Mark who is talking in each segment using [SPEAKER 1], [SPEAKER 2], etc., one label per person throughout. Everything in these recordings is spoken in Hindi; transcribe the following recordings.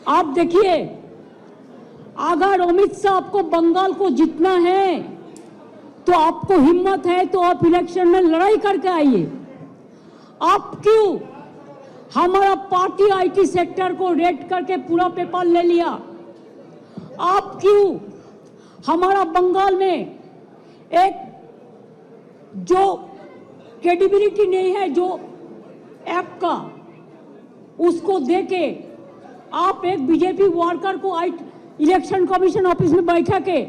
[SPEAKER 1] आप देखिए, अगर अमित शाह को बंगाल को जीतना है तो आपको हिम्मत है तो आप इलेक्शन में लड़ाई करके आइए। आप क्यों हमारा पार्टी आईटी सेक्टर को रेड करके पूरा पेपर ले लिया? आप क्यों हमारा बंगाल में एक जो क्रेडिबिलिटी नहीं है जो ऐप का, उसको देके आप एक बीजेपी वर्कर को इलेक्शन कमीशन ऑफिस में बैठा के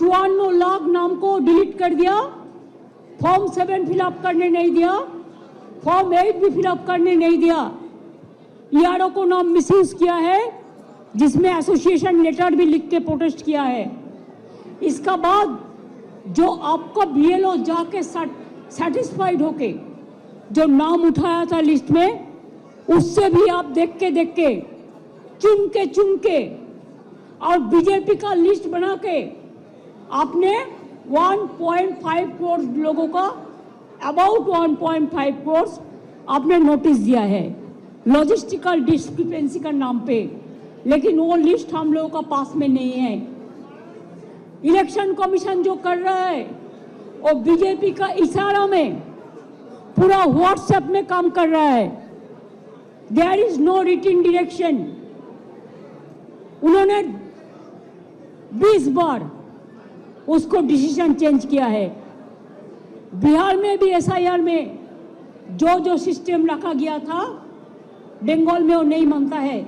[SPEAKER 1] 54 लाख नाम को डिलीट कर दिया, फॉर्म 7 फिलअप करने नहीं दिया, फॉर्म 8 भी फिलअप करने नहीं दिया, ईआरओ को नाम मिसयूज किया है, जिसमें एसोसिएशन लेटर भी लिख के प्रोटेस्ट किया है। इसका बाद जो आपका बीएलओ जाके सेटिस्फाइड होके जो नाम उठाया था लिस्ट में, उससे भी आप देख के चुन के और बीजेपी का लिस्ट बना के आपने 1.5 करोड़ लोगों का, अबाउट 1.5 करोड़ आपने नोटिस दिया है लॉजिस्टिकल डिस्क्रिपेंसी का नाम पे, लेकिन वो लिस्ट हम लोगों का पास में नहीं है। इलेक्शन कमीशन जो कर रहा है वो बीजेपी का इशारा में पूरा व्हाट्सएप में काम कर रहा है। There is no written direction. उन्होंने 20 बार उसको डिसीजन चेंज किया है। बिहार में भी एसआईआर में जो सिस्टम रखा गया था, बंगाल में वो नहीं मानता है।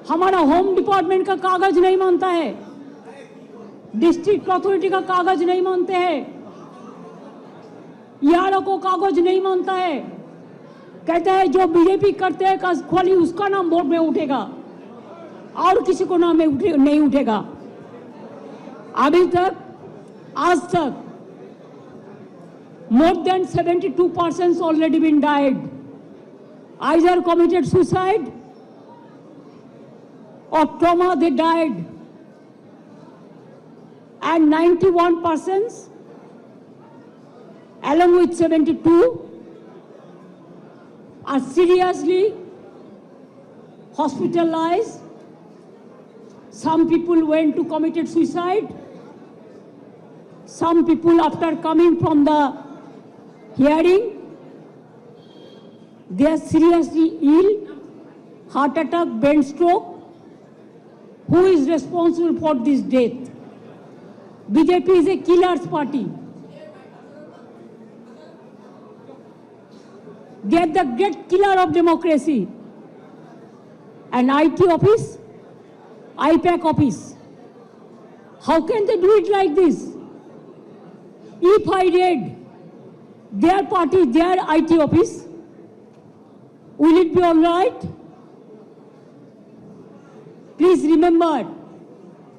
[SPEAKER 1] हमारा होम डिपार्टमेंट का कागज नहीं मानता है, डिस्ट्रिक्ट अथॉरिटी का कागज नहीं मानते हैं, ईआरओ को कागज नहीं मानता है। कहते हैं जो बीजेपी करते हैं खाली उसका नाम बोर्ड में उठेगा और किसी को नाम में नहीं उठेगा। अभी तक आज तक more than 72 persons already been died, either committed suicide or trauma they died, and 91 persons along with 72 are seriously hospitalized. Some people went to committed suicide. Some people after coming from the hearing, they are seriously ill, heart attack, brain stroke. Who is responsible for this death? BJP is a killer's party. They are the great killer of democracy. An IT office, IPAC office. How can they do it like this? If I read their party, their IT office, will it be all right? Please remember,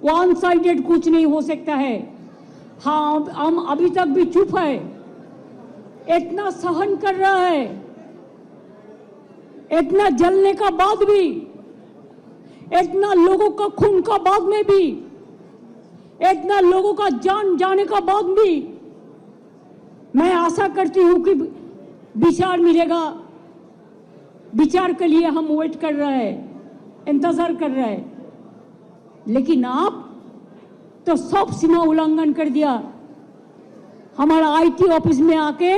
[SPEAKER 1] one sided कुछ नहीं हो सकता है। हाँ, हम अभी तक भी चुप है, इतना सहन कर रहा है, इतना जलने का बाद भी, इतना लोगों का खून का बाद में भी, इतना लोगों का जान जाने का बाद भी मैं आशा करती हूं कि विचार मिलेगा। विचार के लिए हम वेट कर रहे हैं, इंतजार कर रहे हैं, लेकिन आप तो सब सीमा उल्लंघन कर दिया। हमारा आईटी ऑफिस में आके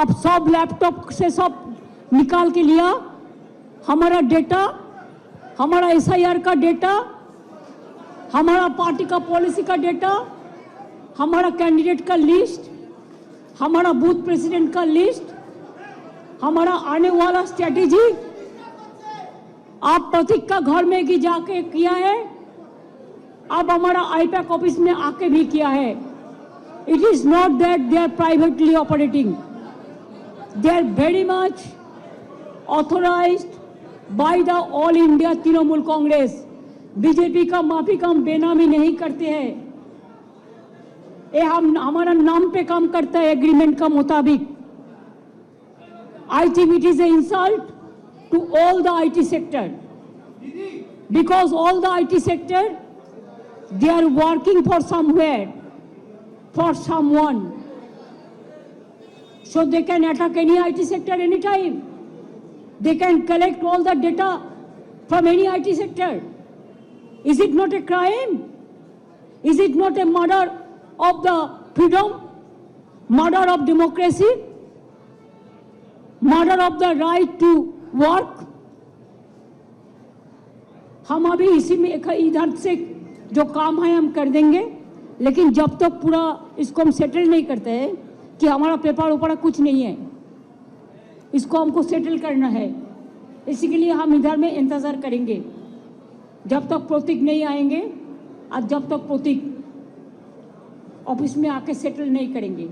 [SPEAKER 1] आप सब लैपटॉप से सब निकाल के लिया, हमारा डेटा, हमारा एसआईआर का डेटा, हमारा पार्टी का पॉलिसी का डेटा, हमारा कैंडिडेट का लिस्ट, हमारा बूथ प्रेसिडेंट का लिस्ट, हमारा आने वाला स्ट्रेटेजी आप प्रतीक का घर में की जाके किया है, अब हमारा आईपैक ऑफिस में आके भी किया है। It is not that they are privately operating, they are very much authorised by the all India Trinamool Congress. BJP का माफी का हम बेनामी नहीं करते हैं, ये हम हमारा नाम पे काम करता है एग्रीमेंट का मुताबिक। I think it is an insult to all the IT sector, because all the IT sector, they are working for somewhere, for someone, so they can attack any IT sector anytime. They can collect all the data from any IT sector. Is it not a crime? Is it not a murder of the freedom? Murder of democracy? Murder of the right to work? हम अभी इसी में इधर से जो काम है हम कर देंगे, लेकिन जब तक पूरा इसको हम सेटल नहीं करते हैं कि हमारा पेपर ऊपर कुछ नहीं है, इसको हमको सेटल करना है, इसी के लिए हम इधर में इंतजार करेंगे जब तक प्रतीक नहीं आएंगे और जब तक प्रतीक ऑफिस में आके सेटल नहीं करेंगे।